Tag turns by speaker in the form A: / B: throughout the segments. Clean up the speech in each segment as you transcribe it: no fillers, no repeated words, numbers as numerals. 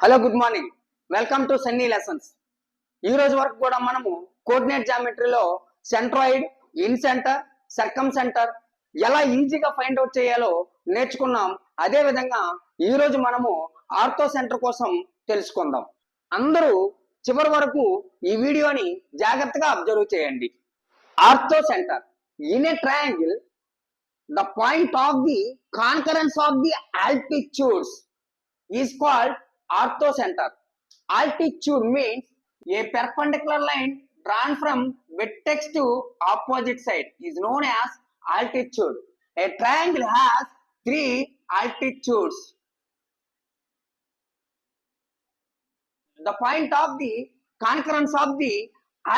A: Hello good morning, welcome to Sunny lessons. ఈ రోజు వరకు కూడా మనము కోఆర్డినేట్ జామెట్రీలో centroid, incentre, circumcentre ఎలా ఈజీగా ఫైండ్ అవుట్ చేయాలో నేర్చుకున్నాం. అదే విధంగా ఈ రోజు మనము ఆర్థో సెంటర్ కోసం తెలుసుకుందాం. అందరూ చివరి వరకు ఈ వీడియోని జాగ్రత్తగా అబ్జర్వ్ చేయండి. Ortho centre in a triangle, the point of the concurrence of the altitudes is called orthocenter. Altitude means a perpendicular line drawn from vertex to opposite side is known as altitude. A triangle has three altitudes. The point of the concurrence of the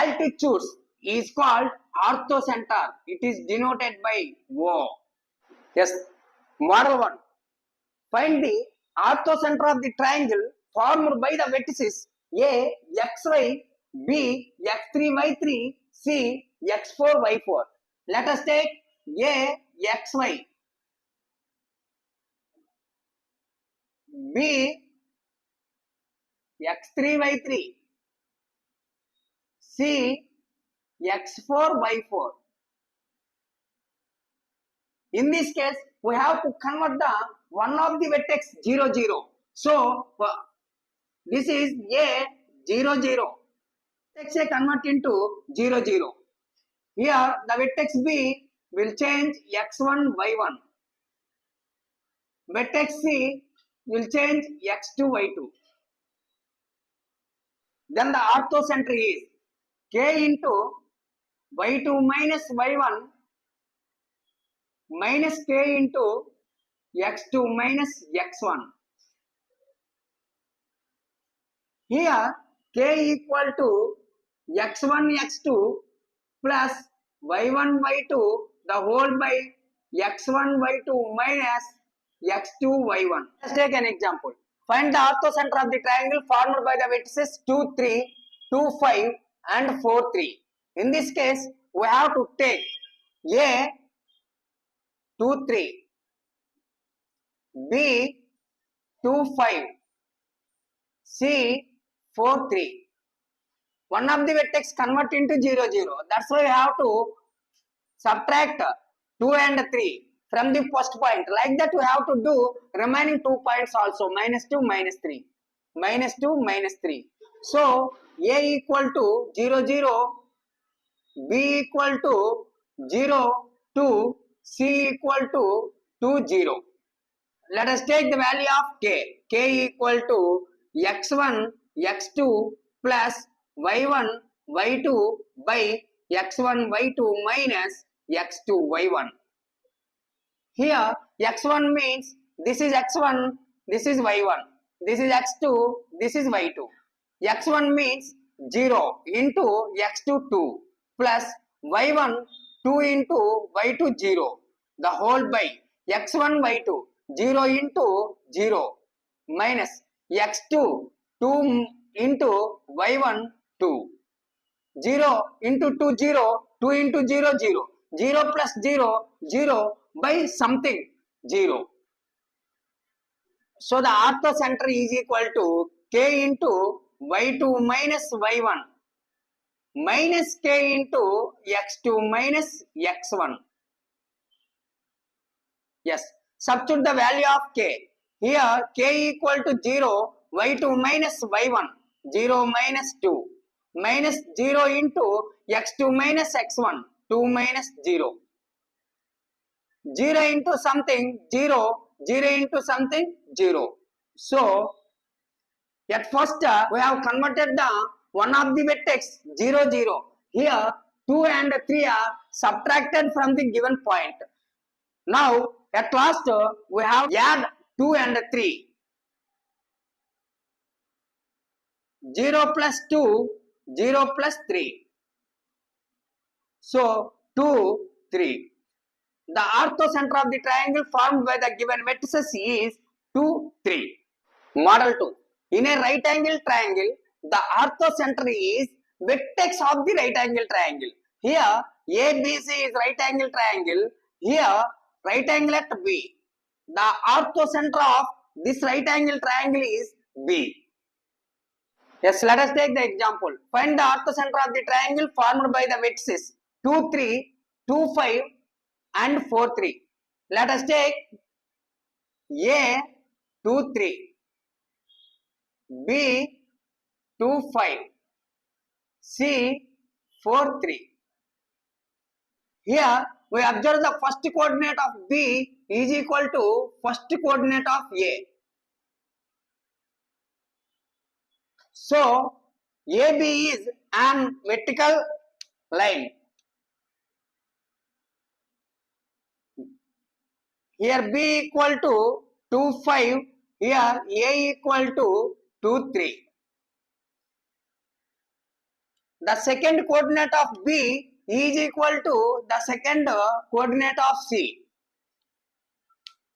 A: altitudes is called orthocenter. It is denoted by O. Yes, model 1. Find the orthocenter of the triangle formed by the vertices A, xy, B, x3, y3, C, x4, y4. Let us take A, xy, B, x3, y3, C, x4, y4. In this case, we have to convert the one of the vertex 0, 0. So, this is A 0, 0. Vertex A convert into 0, 0. Here, the vertex B will change x1, y1. Vertex C will change x2, y2. Then the orthocenter is K into y2 minus y1 minus K into x2 minus x1. Here K equal to x1 x2 plus y1 y2 the whole by x1 y2 minus x2 y1. Let's take an example. Find the orthocenter of the triangle formed by the vertices 2, 3, 2, 5 and 4, 3. In this case, we have to take A 2, 3, B 2, 5, C 4, 3. One of the vertex convert into 0, 0. That's why we have to subtract 2 and 3 from the first point. Like that we have to do remaining 2 points also. Minus 2, minus 3. Minus 2, minus 3. So, A equal to 0, 0. B equal to 0, 2. C equal to 2, 0. Let us take the value of K. K equal to x1, x2 plus y1, y2 by x1, y2 minus x2, y1. Here x1 means this is x1, this is y1. This is x2, this is y2. x1 means 0 into x2 2 plus y1 2 into y2 0 the whole by x1 y2 0 into 0 minus x2 2 into y1 2 0 into 2 0 2 into 0 0 0 plus 0 0 by something 0. So the orthocenter is equal to K into y2 minus y1 minus K into x2 minus x1. Yes, substitute the value of K. Here K equal to 0, y2 minus y1, 0 minus 2, minus 0 into x2 minus x1, 2 minus 0. 0 into something 0, 0 into something 0. So, at first we have converted the one of the vertex 0, 0. Here 2 and 3 are subtracted from the given point. Now at last we have add 2 and 3. 0 plus 2, 0 plus 3. So 2, 3. The orthocenter of the triangle formed by the given vertices is 2, 3. Model 2. In a right angle triangle, the orthocenter is vertex of the right angle triangle. Here ABC is right angle triangle. Here right angle at B. The orthocenter of this right angle triangle is B. Yes, let us take the example. Find the orthocenter of the triangle formed by the vertices 2, 3, 2, 5 and 4, 3. Let us take A 2, 3, B 2, 5, C 4, 3. Here we observe the first coordinate of B is equal to first coordinate of A. So AB is an vertical line. Here B equal to 2, 5. Here A equal to 2, 3. The second coordinate of B is equal to the second coordinate of C.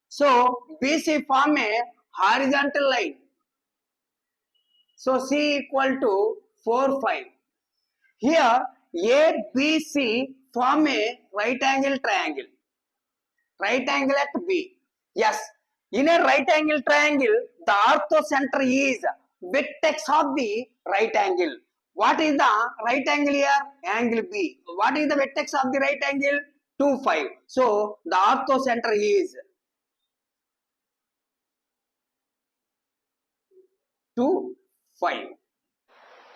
A: So BC form a horizontal line. So C equal to 4, 5. Here ABC form a right angle triangle. Right angle at B. Yes, in a right angle triangle, the orthocenter is vertex of the right angle. What is the right angle here? Angle B. What is the vertex of the right angle? 2, 5. So the orthocenter is 2, 5.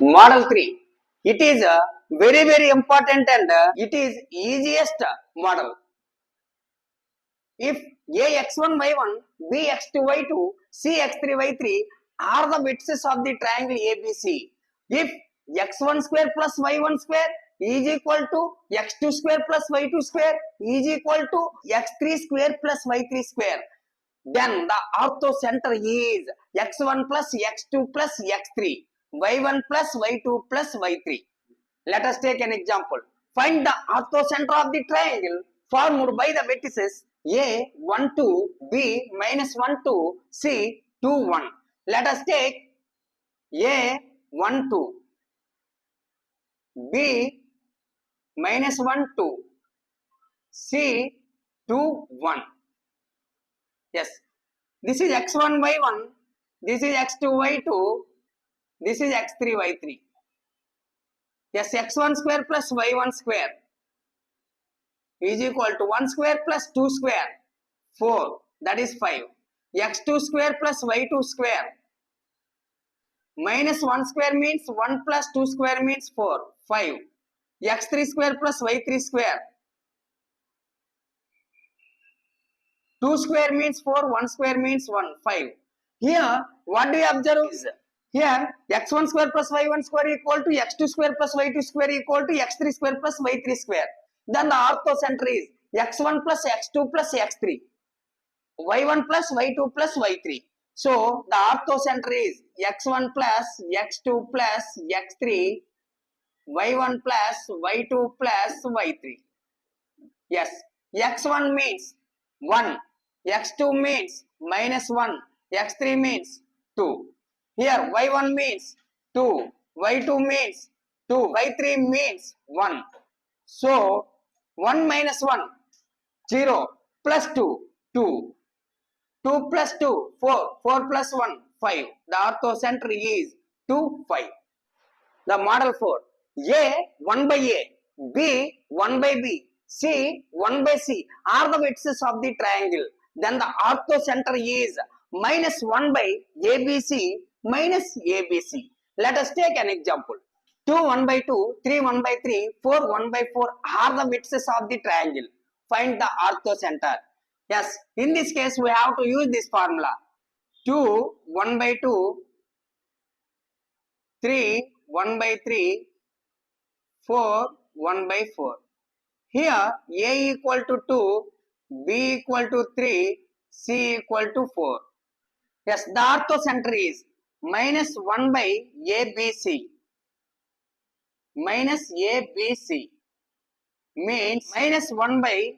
A: Model 3. It is a very important and it is easiest model. If Ax1 y1, Bx2 y2, Cx3 y3 are the vertices of the triangle ABC. If x1 square plus y1 square is equal to x2 square plus y2 square is equal to x3 square plus y3 square, then the orthocenter is x1 plus x2 plus x3, y1 plus y2 plus y3. Let us take an example. Find the orthocenter of the triangle formed by the vertices A 1 2, B minus 1 2, C 2 1. Let us take A 1 2, B minus 1 2, C 2 1. Yes, this is x1 y1, this is x2 y2, this is x3 y3. Yes, x1 square plus y1 square is equal to 1 square plus 2 square, 4, that is 5. X2 square plus y2 square minus 1 square means 1 plus 2 square means 4, 5. X3 square plus y3 square, 2 square means 4, 1 square means 1, 5. Here, what do you observe is, here x1 square plus y1 square equal to x2 square plus y2 square equal to x3 square plus y3 square. Then the orthocenter is x1 plus x2 plus x3, y1 plus y2 plus y3. So the orthocenter is x1 plus x2 plus x3, y1 plus y2 plus y3. Yes, x1 means 1, x2 means minus 1, x3 means 2. Here y1 means 2, y2 means 2, y3 means 1. So 1 minus 1, 0, plus 2, 2. 2 plus 2, 4, 4 plus 1, 5. The orthocenter is 2, 5. The model 4. A 1 by A, B 1 by B, C 1 by C are the vertices of the triangle. Then the orthocenter is minus 1 by ABC minus ABC. Let us take an example. 2 1 by 2, 3 1 by 3, 4 1 by 4 are the vertices of the triangle. Find the orthocenter. Yes, in this case we have to use this formula. 2 1 by 2, 3 1 by 3, 4 1 by 4. Here A equal to 2, B equal to 3, C equal to 4. Yes, the orthocenter is minus 1 by ABC. Minus ABC means minus 1 by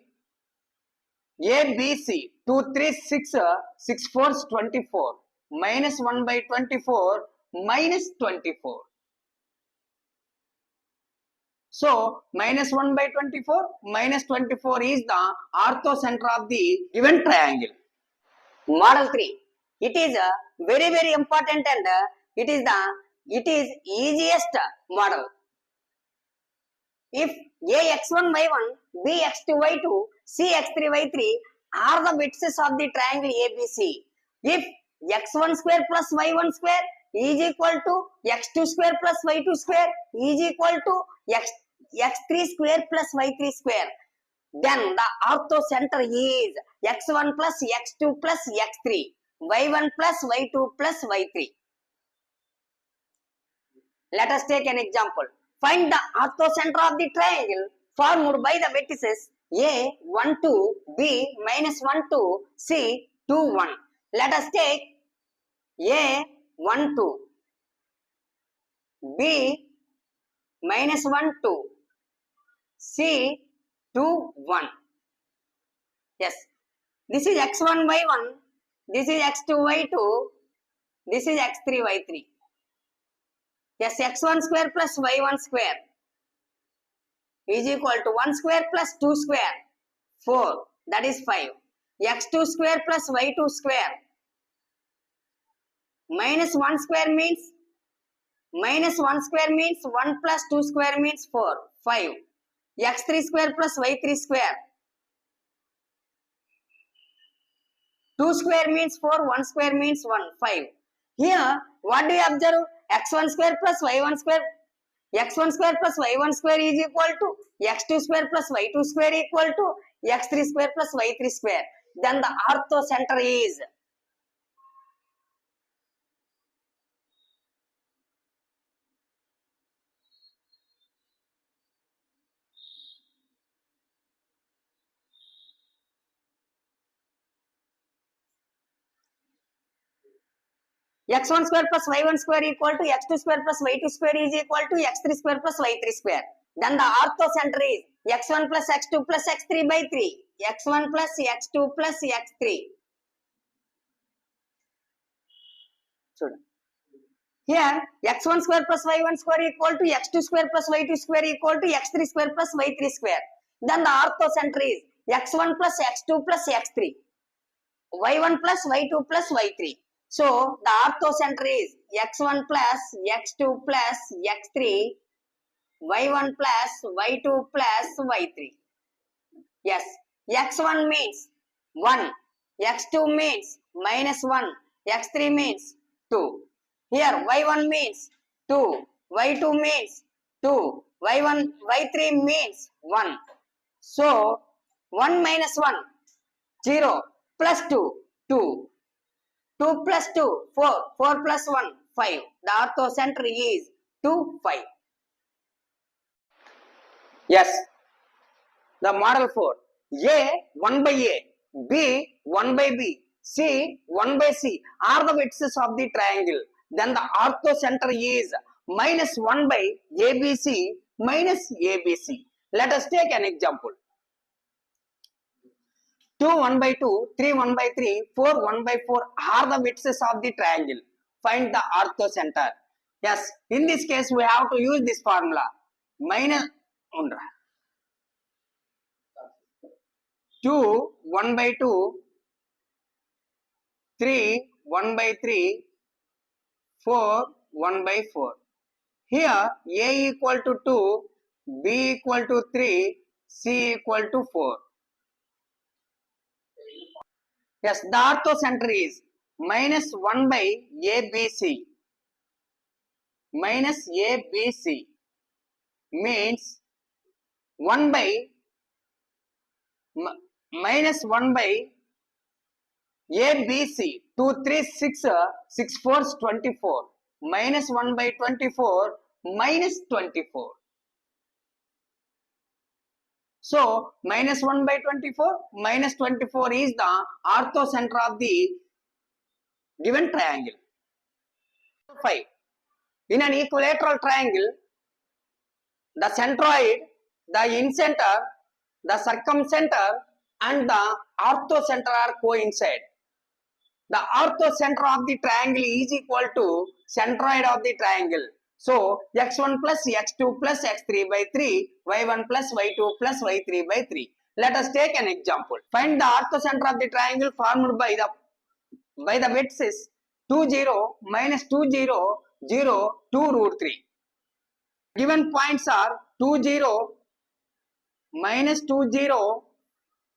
A: ABC. 2 3 6, 6 4 is 24. Minus 1 by 24 minus 24. So minus 1 by 24 minus 24 is the orthocenter of the given triangle. Model 3. It is very important and it is the it is easiest model. If A x1 y1, B x2 y2, C x3 y3 are the vertices of the triangle ABC. If x1 square plus y1 square is equal to x2 square plus y2 square is equal to x3 square plus y3 square, then the orthocenter is x1 plus x2 plus x3, y1 plus y2 plus y3. Let us take an example. Find the orthocenter of the triangle formed by the vertices A 1 2, B minus 1 2, C 2 1. Let us take A 1 2, B minus 1 2, C 2 1. Yes, this is x1 y1, this is x2 y2, this is x3 y3. Yes, x1 square plus y1 square is equal to 1 square plus 2 square, 4, that is 5. x2 square plus y2 square minus 1 square means 1 plus 2 square means 4, 5. x3 square plus y3 square, 2 square means 4, 1 square means 1, 5. Here, what do you observe? x1 square plus y1 square, x1 square plus y1 square is equal to x2 square plus y2 square equal to x3 square plus y3 square. Then the orthocenter is x1 square plus y1 square equal to x2 square plus y2 square is equal to x3 square plus y3 square. Then the orthocenter is x1 plus x2 plus x3 by 3. x1 plus x2 plus x3. Here x1 square plus y1 square equal to x2 square plus y2 square equal to x3 square plus y3 square. Then the orthocenter is x1 plus x2 plus x3, y1 plus y2 plus y3. So the orthocenter is x1 plus x2 plus x3, y1 plus y2 plus y3. Yes, x1 means 1, x2 means minus 1, x3 means 2. Here y1 means 2, y2 means 2, y3 means 1. So 1 minus 1, 0, plus 2, 2. 2 plus 2, 4, 4 plus 1, 5. The orthocenter is 2, 5. Yes, the model 4. A 1 by A, B 1 by B, C 1 by C are the vertices of the triangle. Then the orthocenter is minus 1 by ABC minus ABC. Let us take an example. 2 1 by 2, 3 1 by 3, 4 1 by 4 are the vertices of the triangle. Find the orthocenter. Yes, in this case we have to use this formula. Minus 2 1 by 2, 3 1 by 3, 4 1 by 4. Here A equal to 2, B equal to 3, C equal to 4. Yes, the orthocenter is minus 1 by ABC. Minus ABC means 1 by minus 1 by ABC. 2 3 6 6 4 is 24. Minus 1 by 24 minus 24. So minus 1 by 24 minus 24 is the orthocenter of the given triangle. 5. In an equilateral triangle, the centroid, the incenter, the circumcenter and the orthocenter are coincide. The orthocenter of the triangle is equal to centroid of the triangle. So x1 plus x2 plus x3 by 3, y1 plus y2 plus y3 by 3. Let us take an example. Find the orthocenter of the triangle formed by the vertices 2 0 minus 2 0 0, 2 root 3. Given points are 2, 0, minus 2, 0,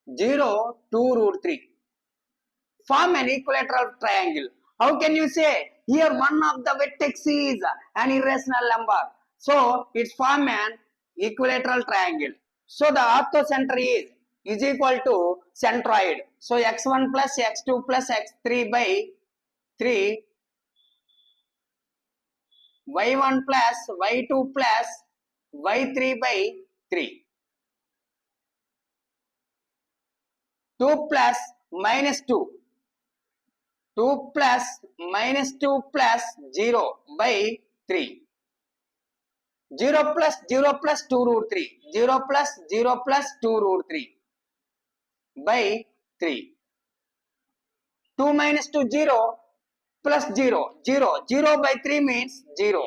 A: 0, 2 root 3. Form an equilateral triangle. How can you say? Here one of the vertex is an irrational number. So it's form an equilateral triangle. So the orthocenter is equal to centroid. So x1 plus x2 plus x3 by 3, y1 plus y2 plus y3 by 3. 2 plus minus 2. 2 plus minus 2 plus 0 by 3. 0 plus 0 plus 2 root 3. 0 plus 0 plus 2 root 3 by 3. 2 minus 2, 0 plus 0. 0. 0 by 3 means 0.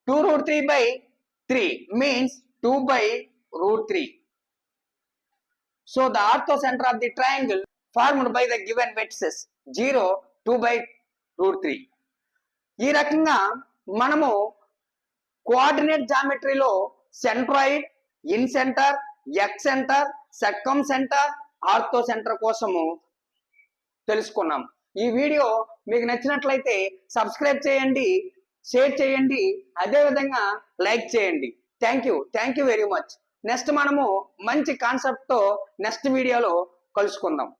A: 2 root 3 by 3 means 2 by root 3. So the orthocenter of the triangle formed by the given vertices 0, 2 by root 3. ఈ రకంగా మనము coordinate జామెట్రీలో centroid, incentre, excentre, circumcentre, orthocentre కోసము తెలుసుకున్నాం. ఈ video మీకు నచ్చినట్లయితే subscribe చేయండి, షేర్ చేయండి, అదేవిధంగా లైక్ చేయండి. Thank you very much. Next మనము మంచి కాన్సెప్ట్తో నెక్స్ట్ వీడియోలో కలుసుకుందాం.